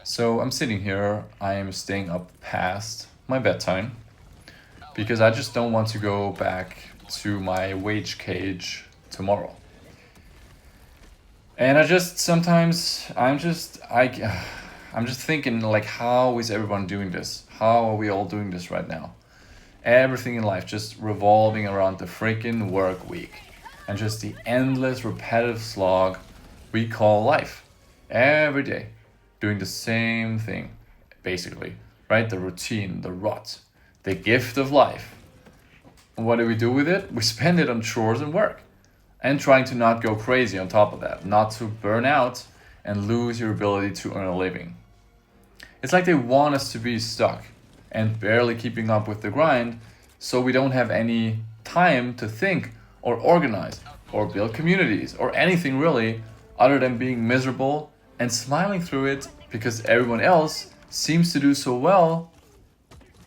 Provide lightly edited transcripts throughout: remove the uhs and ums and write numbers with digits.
So I'm sitting here, I am staying up past my bedtime because I just don't want to go back to my wage cage tomorrow. And I just sometimes I'm just thinking like how is everyone doing this? How are we all doing this right now? Everything in life just revolving around the freaking work week and just the endless repetitive slog we call life. Every day, doing the same thing, basically, right? The routine, the rut, the gift of life. And what do we do with it? We spend it on chores and work and trying to not go crazy on top of that, not to burn out and lose your ability to earn a living. It's like they want us to be stuck and barely keeping up with the grind so we don't have any time to think or organize or build communities or anything really other than being miserable and smiling through it because everyone else seems to do so well.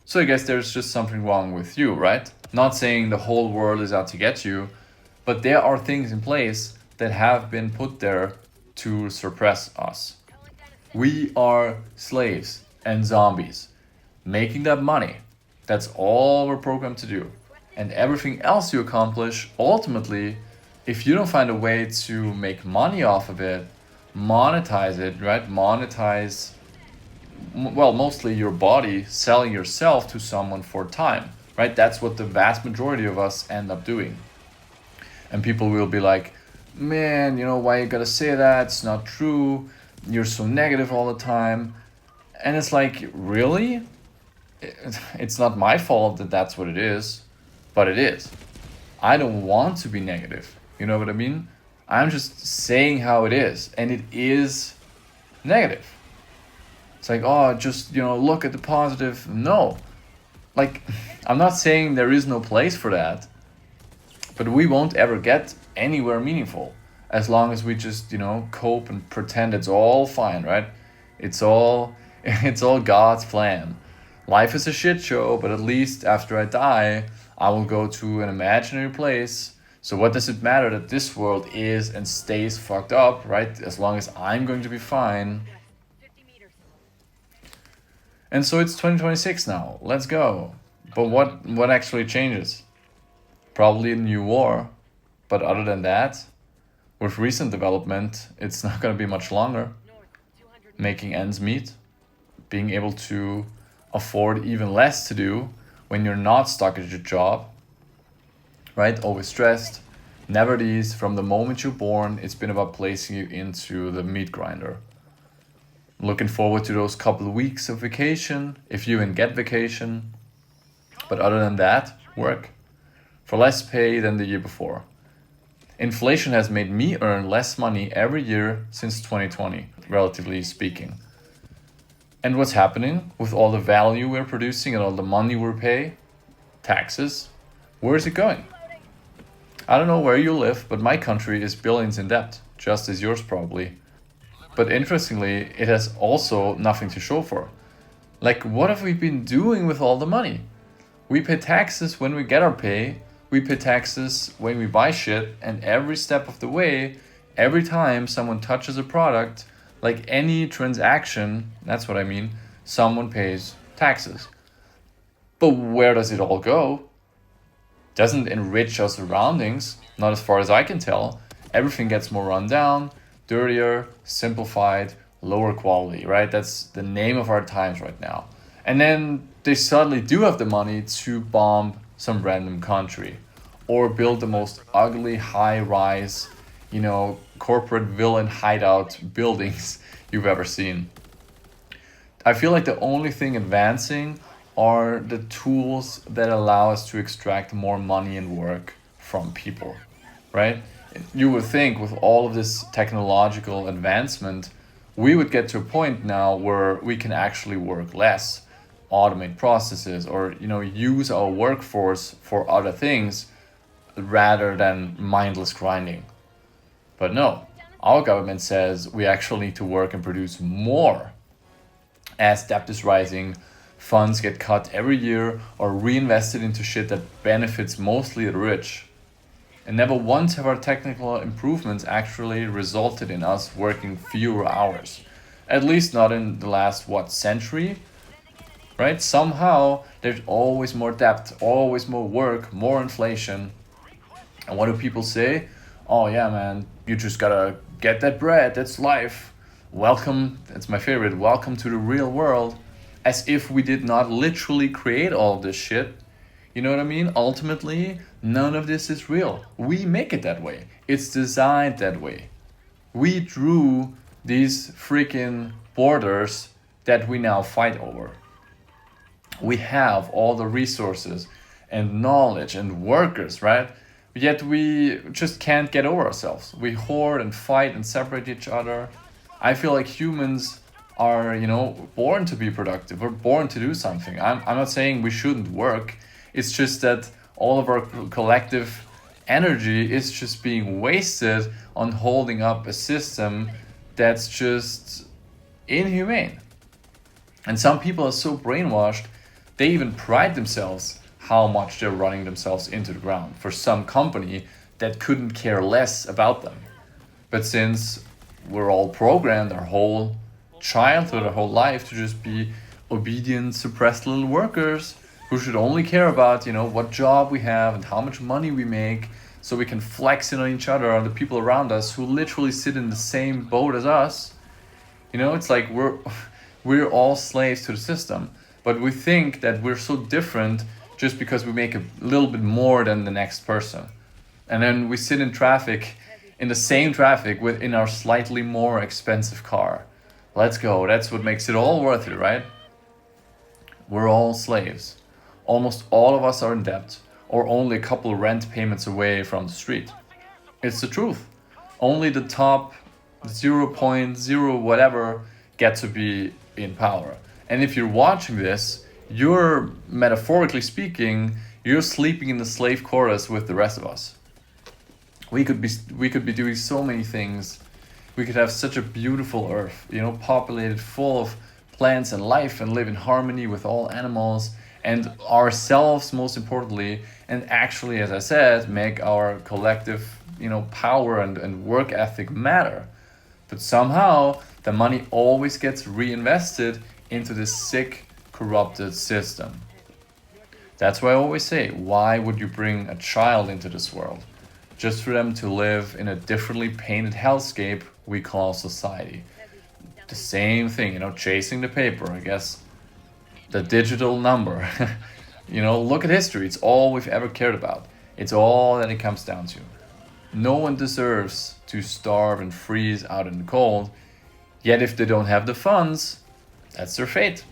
So I guess there's just something wrong with you, right? Not saying the whole world is out to get you, but there are things in place that have been put there to suppress us. We are slaves and zombies. Making that money, that's all we're programmed to do. And everything else you accomplish, ultimately, if you don't find a way to make money off of it, monetize it, right? Monetize, well, mostly your body, selling yourself to someone for time, right? That's what the vast majority of us end up doing. And people will be like, man, why you gotta say that? It's not true. You're so negative all the time. And it's like, really? It's not my fault that that's what it is, but it is. I don't want to be negative. You know what I mean? I'm just saying how it is, and it is negative. It's like, oh, just, look at the positive. No. Like, I'm not saying there is no place for that, but we won't ever get anywhere meaningful as long as we just, cope and pretend it's all fine, right? It's all it's all God's plan. Life is a shit show, but at least after I die, I will go to an imaginary place. So what does it matter that this world is and stays fucked up, right? As long as I'm going to be fine. And so it's 2026 now. Let's go. But what actually changes? Probably a new war. But other than that, with recent development, it's not going to be much longer. Making ends meet, being able to afford even less to do when you're not stuck at your job, right? Always stressed, never at ease. From the moment you're born, it's been about placing you into the meat grinder. Looking forward to those couple of weeks of vacation, if you even get vacation. But other than that, work for less pay than the year before. Inflation has made me earn less money every year since 2020, relatively speaking. And what's happening with all the value we're producing and all the money we're paying? Taxes. Where is it going? I don't know where you live, but my country is billions in debt, just as yours probably. But interestingly, it has also nothing to show for. Like, what have we been doing with all the money? We pay taxes when we get our pay, we pay taxes when we buy shit, and every step of the way, every time someone touches a product, like any transaction, that's what I mean, someone pays taxes. But where does it all go? Doesn't enrich our surroundings, not as far as I can tell. Everything gets more run down, dirtier, simplified, lower quality, right? That's the name of our times right now. And then they suddenly do have the money to bomb some random country or build the most ugly high-rise, corporate villain hideout buildings you've ever seen. I feel like the only thing advancing are the tools that allow us to extract more money and work from people, right? You would think with all of this technological advancement, we would get to a point now where we can actually work less, automate processes, or use our workforce for other things rather than mindless grinding. But no, our government says we actually need to work and produce more. As debt is rising, funds get cut every year or reinvested into shit that benefits mostly the rich. And never once have our technical improvements actually resulted in us working fewer hours. At least not in the last, what, century? Right? Somehow there's always more debt, always more work, more inflation. And what do people say? Oh yeah, man, you just gotta get that bread, that's life. Welcome, that's my favorite, welcome to the real world. As if we did not literally create all of this shit. You know what I mean? Ultimately, none of this is real. We make it that way. It's designed that way. We drew these freaking borders that we now fight over. We have all the resources and knowledge and workers, right? Yet we just can't get over ourselves. We hoard and fight and separate each other. I feel like humans are, born to be productive. We're born to do something. I'm not saying we shouldn't work. It's just that all of our collective energy is just being wasted on holding up a system that's just inhumane. And some people are so brainwashed, they even pride themselves how much they're running themselves into the ground for some company that couldn't care less about them. But since we're all programmed our whole childhood, our whole life to just be obedient, suppressed little workers who should only care about, what job we have and how much money we make, so we can flex it on each other, on the people around us who literally sit in the same boat as us. It's like we're all slaves to the system, but we think that we're so different just because we make a little bit more than the next person. And then we sit in traffic, in the same traffic, in our slightly more expensive car. Let's go. That's what makes it all worth it, right? We're all slaves. Almost all of us are in debt, or only a couple rent payments away from the street. It's the truth. Only the top 0.0 whatever get to be in power. And if you're watching this, you're, metaphorically speaking, you're sleeping in the slave quarters with the rest of us. We could be doing so many things. We could have such a beautiful earth, populated full of plants and life, and live in harmony with all animals and ourselves, most importantly, and actually, as I said, make our collective, power and work ethic matter. But somehow the money always gets reinvested into this sick, corrupted system. That's why I always say, why would you bring a child into this world? Just for them to live in a differently painted hellscape we call society. The same thing, chasing the paper, I guess. The digital number. Look at history. It's all we've ever cared about. It's all that it comes down to. No one deserves to starve and freeze out in the cold. Yet if they don't have the funds, that's their fate.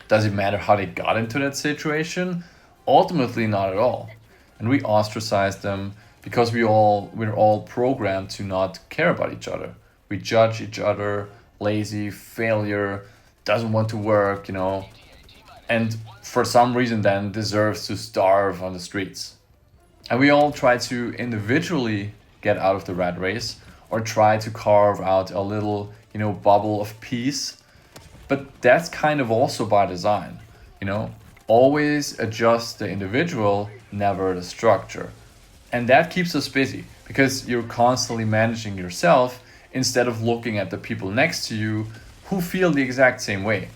Does it matter how they got into that situation? Ultimately, not at all. And we ostracize them because we're all programmed to not care about each other. We judge each other, lazy, failure, doesn't want to work, and for some reason then deserves to starve on the streets. And we all try to individually get out of the rat race, or try to carve out a little, bubble of peace. But that's kind of also by design, always adjust the individual, never the structure. And that keeps us busy because you're constantly managing yourself instead of looking at the people next to you who feel the exact same way,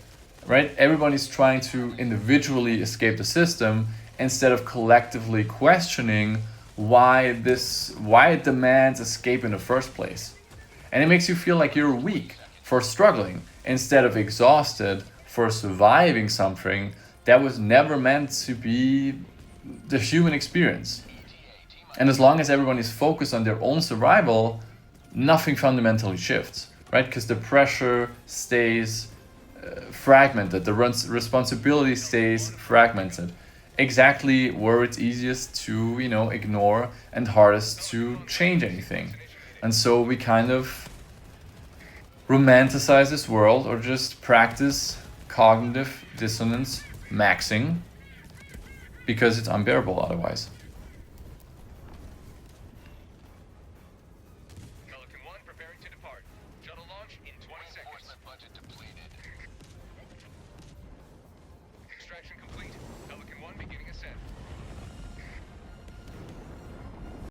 right? Everybody's trying to individually escape the system instead of collectively questioning why it demands escape in the first place. And it makes you feel like you're weak for struggling instead of exhausted for surviving something that was never meant to be the human experience. And as long as everyone is focused on their own survival, nothing fundamentally shifts, right? Because the pressure stays fragmented, the responsibility stays fragmented, exactly where it's easiest to, ignore and hardest to change anything. And so we kind of romanticize this world, or just practice cognitive dissonance maxing because it's unbearable otherwise. Pelican 1 preparing to depart. Shuttle launch in 20 seconds. Budget depleted. Extraction complete. Pelican 1 beginning ascent.